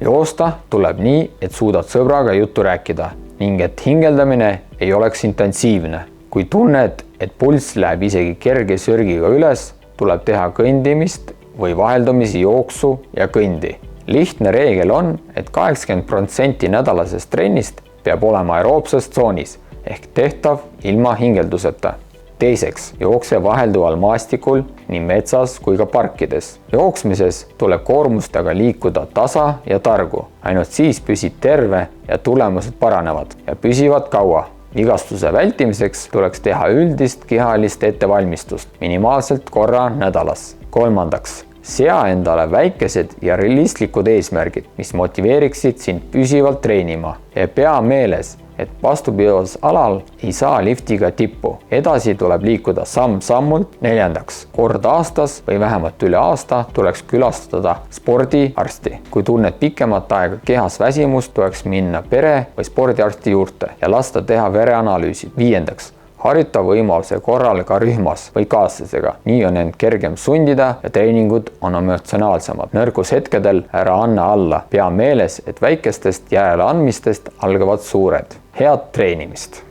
Joosta tuleb nii, et suudad sõbraga juttu rääkida ning et hingeldamine ei oleks intensiivne. Kui tunned, et pulss läheb isegi kerge sörgiga üles, tuleb teha kõndimist või vaheldumisi jooksu ja kõndi. Lihtne reegel on, et 80% nädalasest trennist peab olema aeroobses tsoonis ehk tehtav ilma hingelduseta. Teiseks, jookse vahelduval maastikul nii metsas kui ka parkides. Jooksmises tuleb koormustega liikuda tasa ja targu. Ainult siis püsid terve ja tulemused paranevad ja püsivad kaua. Vigastuse vältimiseks tuleks teha üldist kehalist ettevalmistust minimaalselt korra nädalas. Kolmandaks, sea endale väikesed ja realistlikud eesmärgid, mis motiveeriksid sind püsivalt treenima ja pea meeles, et vastupidavas alal ei saa liftiga tippu. Edasi tuleb liikuda samm-sammult. Neljandaks, kord aastas või vähemalt üle aasta tuleks külastada spordiarsti. Kui tunned pikemat aega kehas väsimust, tuleks minna pere- või spordiarsti juurde ja lasta teha vereanalüüsid. Viiendaks, harjuta võimaluse korral ka rühmas või kaaslasega. Nii on end kergem sundida ja treeningud on emotsionaalsemad. Nõrgushetkedel ära anna alla. Pea meeles, et väikestest järeleandmistest algavad suured. Head treenimist!